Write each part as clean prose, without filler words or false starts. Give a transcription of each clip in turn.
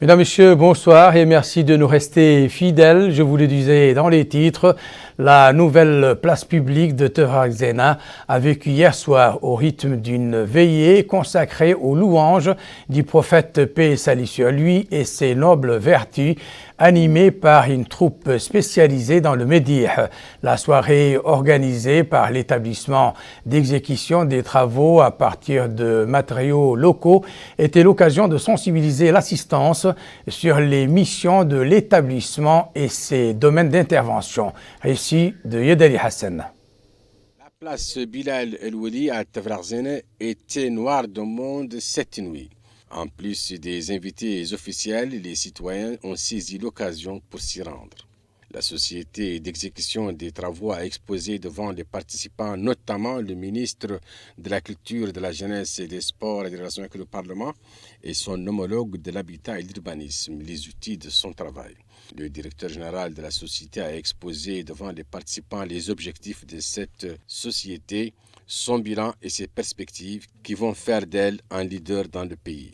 Mesdames, Messieurs, bonsoir et merci de nous rester fidèles. Je vous le disais dans les titres, la nouvelle place publique de Terakzena a vécu hier soir au rythme d'une veillée consacrée aux louanges du prophète paix et salut sur lui et ses nobles vertus, animée par une troupe spécialisée dans le médih. La soirée organisée par l'établissement d'exécution des travaux à partir de matériaux locaux était l'occasion de sensibiliser l'assistance sur les missions de l'établissement et ses domaines d'intervention. Récit de Yedali Hassan. La place Bilal El-Wali à Terakzena était noire de monde cette nuit. En plus des invités officiels, les citoyens ont saisi l'occasion pour s'y rendre. La société d'exécution des travaux a exposé devant les participants, notamment le ministre de la Culture, de la Jeunesse et des Sports et des Relations avec le Parlement et son homologue de l'habitat et de l'urbanisme, les outils de son travail. Le directeur général de la société a exposé devant les participants les objectifs de cette société, son bilan et ses perspectives qui vont faire d'elle un leader dans le pays.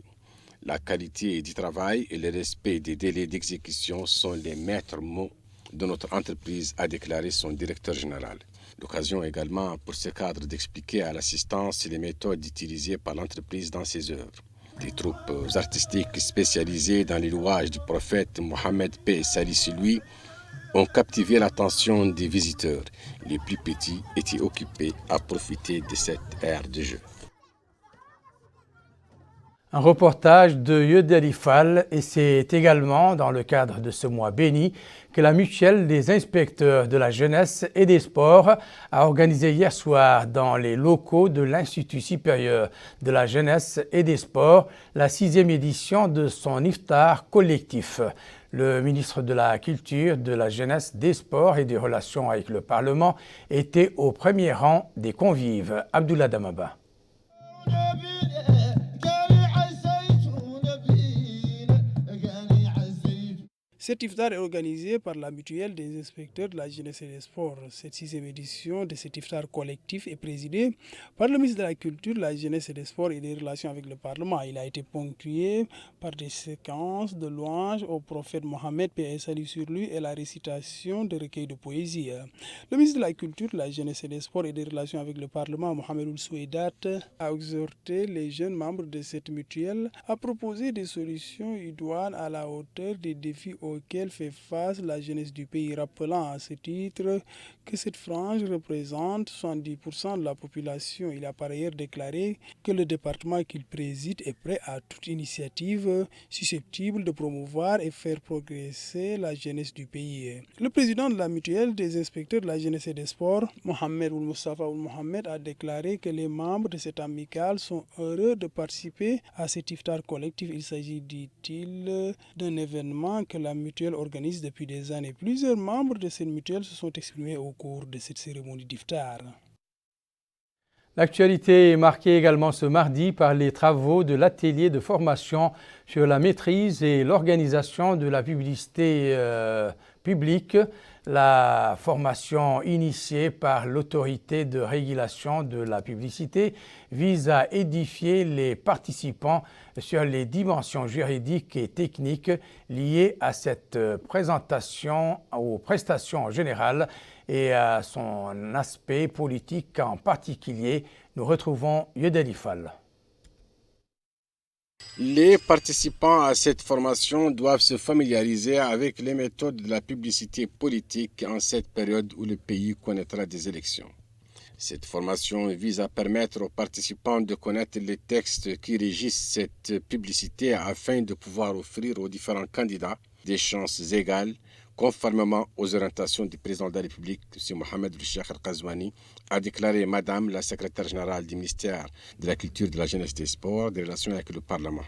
La qualité du travail et le respect des délais d'exécution sont les maîtres mots de notre entreprise, a déclaré son directeur général. L'occasion également pour ce cadre d'expliquer à l'assistance les méthodes utilisées par l'entreprise dans ses œuvres. Des troupes artistiques spécialisées dans les louages du prophète Mohammed paix et salut sur lui ont captivé l'attention des visiteurs. Les plus petits étaient occupés à profiter de cette ère de jeu. Un reportage de Yedali Fall et c'est également dans le cadre de ce mois béni que la mutuelle des inspecteurs de la jeunesse et des sports a organisé hier soir dans les locaux de l'Institut supérieur de la jeunesse et des sports la 6e édition de son iftar collectif. Le ministre de la Culture, de la Jeunesse, des Sports et des Relations avec le Parlement était au premier rang des convives. Abdullah Damaba. Cet iftar est organisé par la mutuelle des inspecteurs de la jeunesse et des sports. Cette 6e édition de cet iftar collectif est présidée par le ministre de la Culture, de la jeunesse et des sports et des relations avec le Parlement. Il a été ponctué par des séquences de louanges au prophète Mohammed, paix et salut sur lui, et la récitation de recueils de poésie. Le ministre de la Culture, de la jeunesse et des sports et des relations avec le Parlement, Mohamed Ould Soueidat, a exhorté les jeunes membres de cette mutuelle à proposer des solutions idoines à la hauteur des défis auquel fait face la jeunesse du pays, rappelant à ce titre que cette frange représente 70% de la population. Il a par ailleurs déclaré que le département qu'il préside est prêt à toute initiative susceptible de promouvoir et faire progresser la jeunesse du pays. Le président de la mutuelle des inspecteurs de la jeunesse et des sports, Mohamed Ould Moustapha Ould Mohamed, a déclaré que les membres de cette amicale sont heureux de participer à cet iftar collectif. Il s'agit, dit-il, d'un événement que la mutuelle organise depuis des années. Plusieurs membres de cette mutuelle se sont exprimés au cours de cette cérémonie d'iftar. L'actualité est marquée également ce mardi par les travaux de l'atelier de formation sur la maîtrise et l'organisation de la publicité publique. La formation initiée par l'autorité de régulation de la publicité vise à édifier les participants sur les dimensions juridiques et techniques liées à cette présentation, aux prestations en général et à son aspect politique en particulier. Nous retrouvons Yedali Fall. Les participants à cette formation doivent se familiariser avec les méthodes de la publicité politique en cette période où le pays connaîtra des élections. Cette formation vise à permettre aux participants de connaître les textes qui régissent cette publicité afin de pouvoir offrir aux différents candidats des chances égales conformément aux orientations du président de la République, M. Mohamed Ould Al-Qazouani, a déclaré Madame la secrétaire générale du ministère de la Culture, de la Jeunesse et des Sports, des Relations avec le Parlement.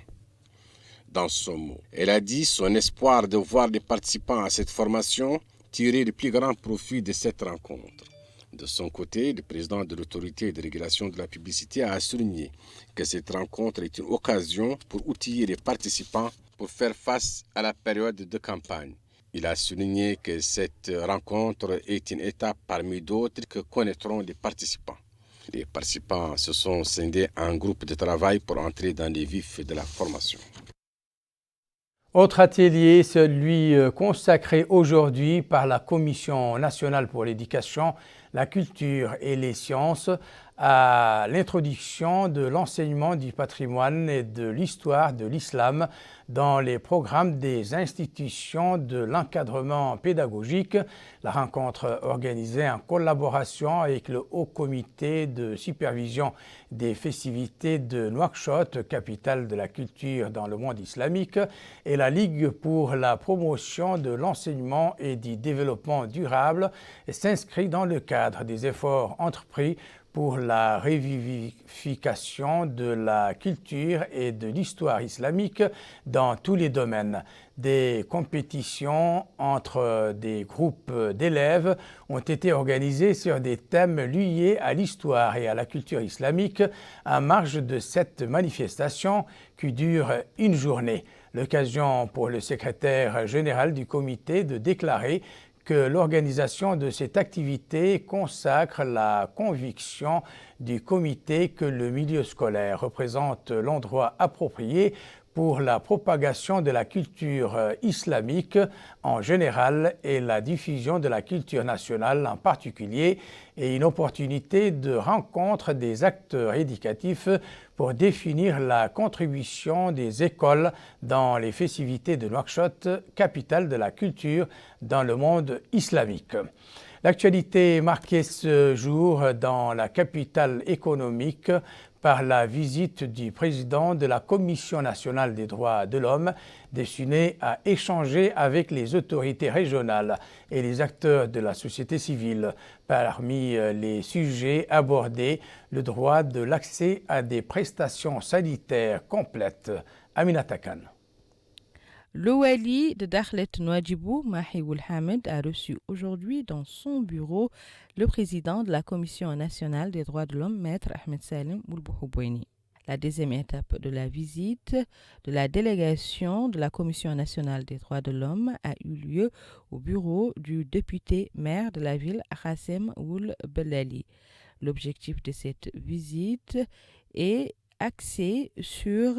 Dans son mot, elle a dit son espoir de voir les participants à cette formation tirer le plus grand profit de cette rencontre. De son côté, le président de l'autorité de régulation de la publicité a souligné que cette rencontre est une occasion pour outiller les participants pour faire face à la période de campagne. Il a souligné que cette rencontre est une étape parmi d'autres que connaîtront les participants. Les participants se sont scindés en groupe de travail pour entrer dans les vifs de la formation. Autre atelier, celui consacré aujourd'hui par la Commission nationale pour l'éducation, la culture et les sciences à l'introduction de l'enseignement du patrimoine et de l'histoire de l'islam dans les programmes des institutions de l'encadrement pédagogique. La rencontre organisée en collaboration avec le Haut Comité de supervision des festivités de Nouakchott, capitale de la culture dans le monde islamique, et la Ligue pour la promotion de l'enseignement et du développement durable s'inscrit dans le cadre des efforts entrepris pour la revivification de la culture et de l'histoire islamique dans tous les domaines. Des compétitions entre des groupes d'élèves ont été organisées sur des thèmes liés à l'histoire et à la culture islamique en marge de cette manifestation qui dure une journée. L'occasion pour le secrétaire général du comité de déclarer que l'organisation de cette activité consacre la conviction du comité que le milieu scolaire représente l'endroit approprié pour la propagation de la culture islamique en général et la diffusion de la culture nationale en particulier, et une opportunité de rencontre des acteurs éducatifs pour définir la contribution des écoles dans les festivités de Nouakchott, capitale de la culture dans le monde islamique. L'actualité marquée ce jour dans la capitale économique par la visite du président de la Commission nationale des droits de l'homme destinée à échanger avec les autorités régionales et les acteurs de la société civile. Parmi les sujets abordés, le droit de l'accès à des prestations sanitaires complètes. Aminata Khan. Le wali de Dakhlet Nouadhibou, Mahi Ould-Hamed, a reçu aujourd'hui dans son bureau le président de la Commission nationale des droits de l'homme, Maître Ahmed Salim Ould-Bouhouboueni. La deuxième étape de la visite de la délégation de la Commission nationale des droits de l'homme a eu lieu au bureau du député maire de la ville, Hassem Ould-Belali. L'objectif de cette visite est axé sur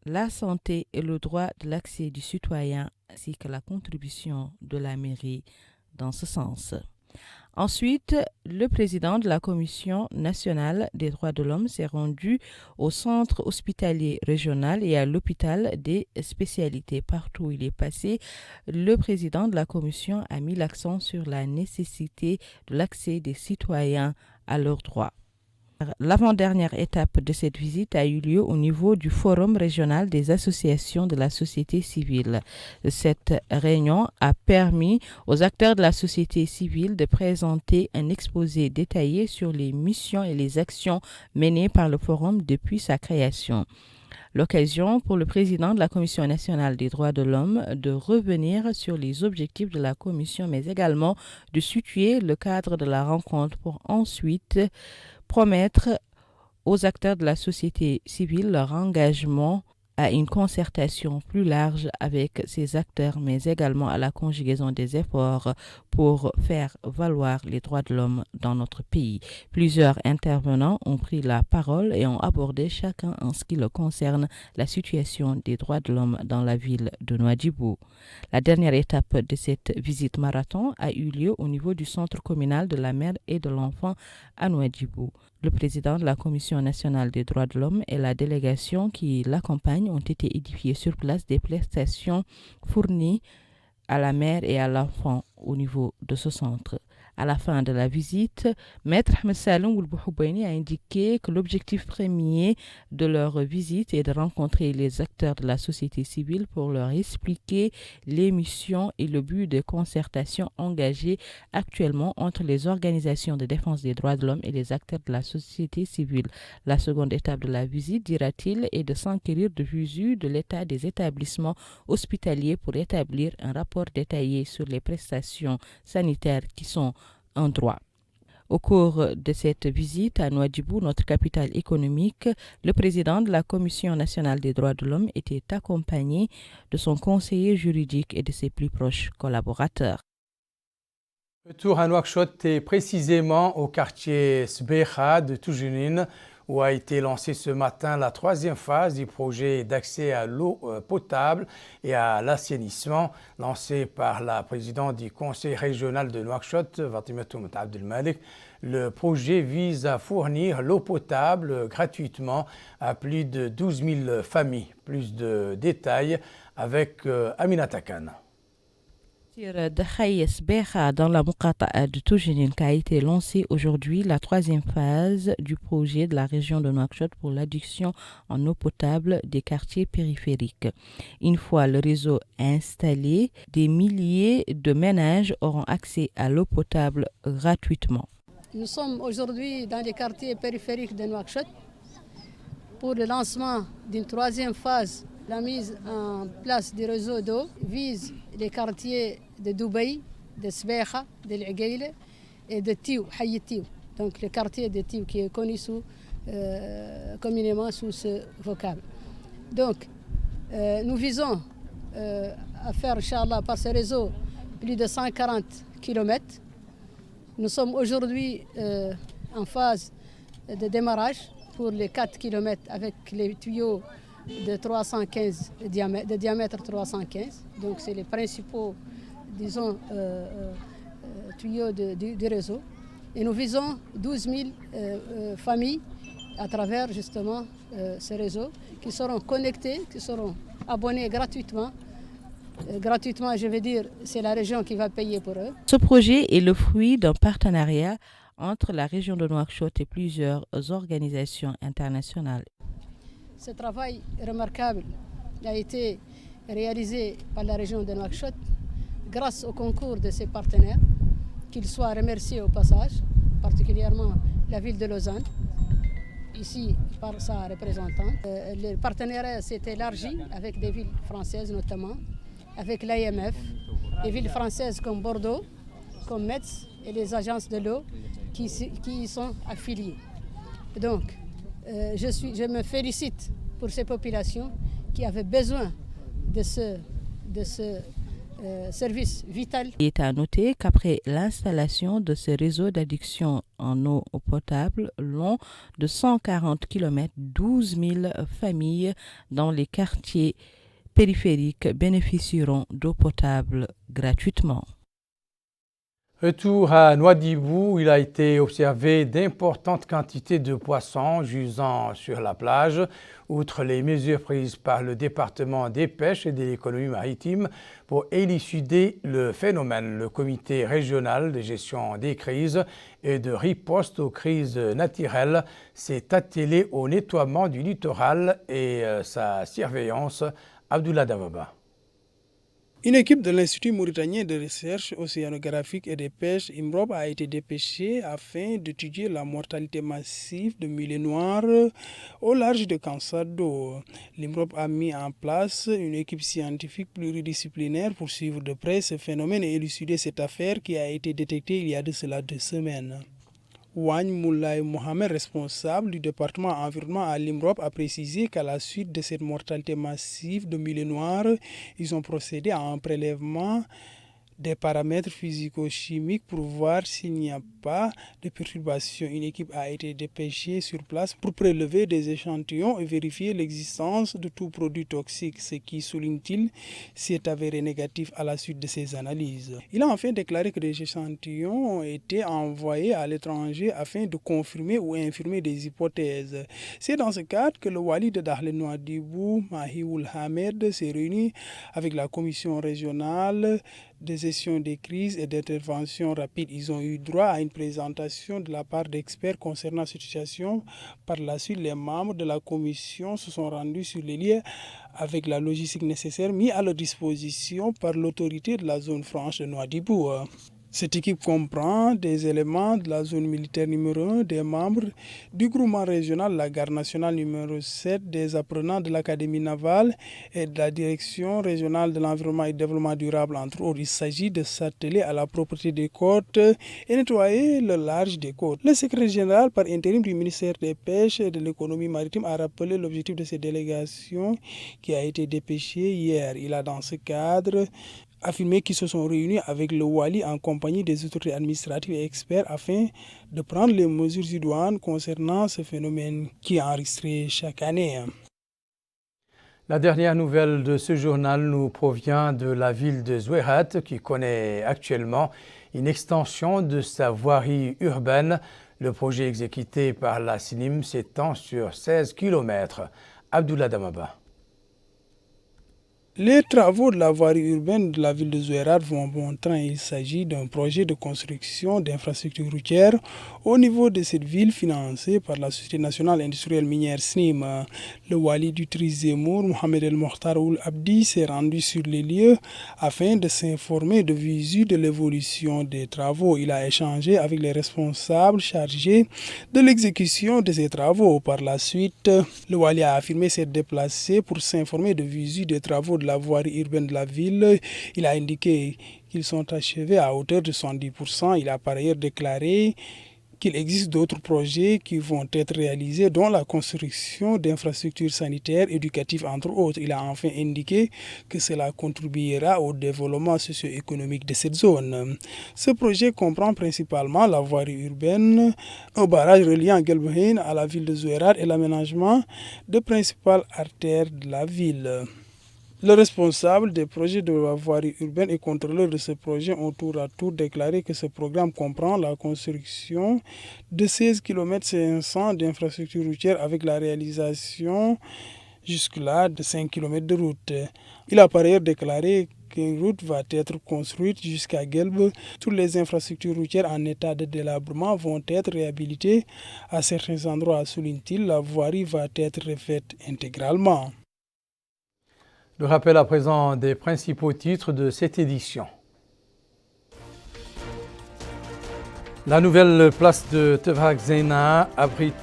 la santé et le droit de l'accès du citoyen ainsi que la contribution de la mairie dans ce sens. Ensuite, le président de la Commission nationale des droits de l'homme s'est rendu au centre hospitalier régional et à l'hôpital des spécialités. Partout où il est passé, le président de la Commission a mis l'accent sur la nécessité de l'accès des citoyens à leurs droits. L'avant-dernière étape de cette visite a eu lieu au niveau du Forum régional des associations de la société civile. Cette réunion a permis aux acteurs de la société civile de présenter un exposé détaillé sur les missions et les actions menées par le Forum depuis sa création. L'occasion pour le président de la Commission nationale des droits de l'homme de revenir sur les objectifs de la Commission, mais également de situer le cadre de la rencontre pour ensuite promettre aux acteurs de la société civile leur engagement à une concertation plus large avec ces acteurs, mais également à la conjugaison des efforts pour faire valoir les droits de l'homme dans notre pays. Plusieurs intervenants ont pris la parole et ont abordé chacun en ce qui le concerne la situation des droits de l'homme dans la ville de Nouadhibou. La dernière étape de cette visite marathon a eu lieu au niveau du centre communal de la mère et de l'enfant à Nouadhibou. Le président de la Commission nationale des droits de l'homme et la délégation qui l'accompagne ont été édifiés sur place des prestations fournies à la mère et à l'enfant au niveau de ce centre. À la fin de la visite, Maître Ahmed Salim Ould-Bouhouboueni a indiqué que l'objectif premier de leur visite est de rencontrer les acteurs de la société civile pour leur expliquer les missions et le but de concertation engagées actuellement entre les organisations de défense des droits de l'homme et les acteurs de la société civile. La seconde étape de la visite, dira-t-il, est de s'enquérir de visu de l'état des établissements hospitaliers pour établir un rapport détaillé sur les prestations sanitaires qui sont un droit. Au cours de cette visite à Nouadhibou, notre capitale économique, le président de la Commission nationale des droits de l'homme était accompagné de son conseiller juridique et de ses plus proches collaborateurs. Retour à Nouakchott et précisément au quartier Sbeha de Toujounine, où a été lancée ce matin la troisième phase du projet d'accès à l'eau potable et à l'assainissement lancé par la présidente du conseil régional de Nouakchott, Fatimatoum Abdelmalek. Le projet vise à fournir l'eau potable gratuitement à plus de 12 000 familles. Plus de détails avec Aminata Khan. Dans la Muqata'a de Toujinin a été lancée aujourd'hui la troisième phase du projet de la région de Nouakchott pour l'adduction en eau potable des quartiers périphériques. Une fois le réseau installé, des milliers de ménages auront accès à l'eau potable gratuitement. Nous sommes aujourd'hui dans les quartiers périphériques de Nouakchott pour le lancement d'une troisième phase. La mise en place du réseau d'eau vise les quartiers de Dubaï, de Sbeha, de l'Agueile et de Tiou, Hayi Tiou. Donc le quartier de Tiou qui est connu communément sous ce vocable. Donc nous visons à faire, Inch'Allah, par ce réseau plus de 140 km. Nous sommes aujourd'hui en phase de démarrage pour les 4 km avec les tuyaux de 315 de diamètre 315. Donc c'est les principaux, disons, tuyaux du réseau. Et nous visons 12 000 familles à travers justement ce réseau qui seront connectées, qui seront abonnées gratuitement. Gratuitement, je veux dire, c'est la région qui va payer pour eux. Ce projet est le fruit d'un partenariat entre la région de Nouakchott et plusieurs organisations internationales. Ce travail remarquable a été réalisé par la région de Nouakchott grâce au concours de ses partenaires, qu'ils soient remerciés au passage, particulièrement la ville de Lausanne, ici par sa représentante. Le partenariat s'est élargi avec des villes françaises notamment, avec l'AMF, des villes françaises comme Bordeaux, comme Metz et les agences de l'eau qui y sont affiliées. Donc, je me félicite pour ces populations qui avaient besoin de ce service vital. Il est à noter qu'après l'installation de ce réseau d'adduction en eau potable long de 140 km, 12 000 familles dans les quartiers périphériques bénéficieront d'eau potable gratuitement. Retour à Nouadhibou, il a été observé d'importantes quantités de poissons gisant sur la plage. Outre les mesures prises par le département des pêches et de l'économie maritime pour élucider le phénomène, le comité régional de gestion des crises et de riposte aux crises naturelles s'est attelé au nettoiement du littoral et sa surveillance. Abdullah Davaba. Une équipe de l'Institut mauritanien de recherche océanographique et de pêche, IMROP, a été dépêchée afin d'étudier la mortalité massive de mulets noirs au large de Cancer d'eau. L'IMROP a mis en place une équipe scientifique pluridisciplinaire pour suivre de près ce phénomène et élucider cette affaire qui a été détectée il y a de cela 2 semaines. Ouagne Moulay Mohamed, responsable du département environnement à l'IMROP, a précisé qu'à la suite de cette mortalité massive de mulets noirs, ils ont procédé à un prélèvement des paramètres physico-chimiques pour voir s'il n'y a pas de perturbation. Une équipe a été dépêchée sur place pour prélever des échantillons et vérifier l'existence de tout produit toxique, ce qui, souligne-t-il, s'est avéré négatif à la suite de ces analyses. Il a enfin déclaré que des échantillons ont été envoyés à l'étranger afin de confirmer ou infirmer des hypothèses. C'est dans ce cadre que le Wali de Dakhlet Nouadhibou, Mahioul Hamed, s'est réuni avec la commission régionale de gestion des crises et d'intervention rapide. Ils ont eu droit à une présentation de la part d'experts concernant cette situation. Par la suite, les membres de la commission se sont rendus sur les lieux avec la logistique nécessaire mise à leur disposition par l'autorité de la zone franche de Nouadhibou. Cette équipe comprend des éléments de la zone militaire numéro 1, des membres du groupement régional, la garde nationale numéro 7, des apprenants de l'académie navale et de la direction régionale de l'environnement et du développement durable, entre autres. Il s'agit de s'atteler à la propreté des côtes et nettoyer le large des côtes. Le secrétaire général par intérim du ministère des Pêches et de l'économie maritime a rappelé l'objectif de cette délégation qui a été dépêchée hier. Il a dans ce cadre affirmé qu'ils se sont réunis avec le Wali en compagnie des autorités administratives et experts afin de prendre les mesures idoines concernant ce phénomène qui est enregistré chaque année. La dernière nouvelle de ce journal nous provient de la ville de Zouérat qui connaît actuellement une extension de sa voirie urbaine. Le projet exécuté par la SNIM s'étend sur 16 km. Abdullah Damaba. Les travaux de la voirie urbaine de la ville de Zouérat vont bon train. Il s'agit d'un projet de construction d'infrastructures routières au niveau de cette ville financé par la Société nationale industrielle minière SNIM. Le Wali du Trizemour, Mohamed El Mokhtar Ould Abdi, s'est rendu sur les lieux afin de s'informer de visu de l'évolution des travaux. Il a échangé avec les responsables chargés de l'exécution de ces travaux. Par la suite, le Wali a affirmé s'être déplacé pour s'informer de visu des travaux de la voirie urbaine de la ville. Il a indiqué qu'ils sont achevés à hauteur de 70%. Il a par ailleurs déclaré qu'il existe d'autres projets qui vont être réalisés, dont la construction d'infrastructures sanitaires, éducatives, entre autres. Il a enfin indiqué que cela contribuera au développement socio-économique de cette zone. Ce projet comprend principalement la voirie urbaine, un barrage reliant Guelbehen à la ville de Zouérat et l'aménagement de principales artères de la ville. Le responsable des projets de la voirie urbaine et contrôleur de ce projet ont tour à tour déclaré que ce programme comprend la construction de 16 km 500 d'infrastructures routières avec la réalisation jusque-là de 5 km de route. Il a par ailleurs déclaré qu'une route va être construite jusqu'à Guelbe. Toutes les infrastructures routières en état de délabrement vont être réhabilitées à certains endroits, souligne-t-il. La voirie va être refaite intégralement. Le rappel à présent des principaux titres de cette édition. La nouvelle place de Tevrak Zena abrite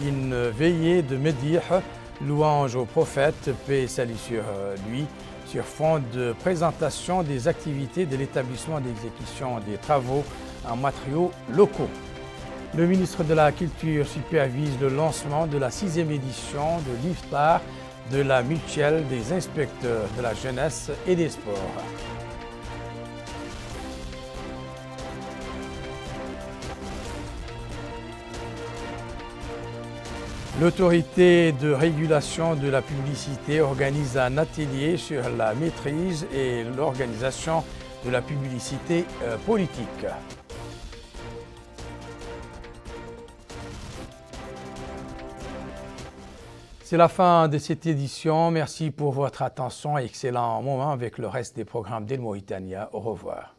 une veillée de Médih, louange au prophète, paix et salut sur lui, sur fond de présentation des activités de l'établissement d'exécution des travaux en matériaux locaux. Le ministre de la Culture supervise le lancement de la 6e édition de l'Iftar de la mutuelle des inspecteurs de la jeunesse et des sports. L'autorité de régulation de la publicité organise un atelier sur la maîtrise et l'organisation de la publicité politique. C'est la fin de cette édition. Merci pour votre attention et excellent moment avec le reste des programmes d'El Mauritania. Au revoir.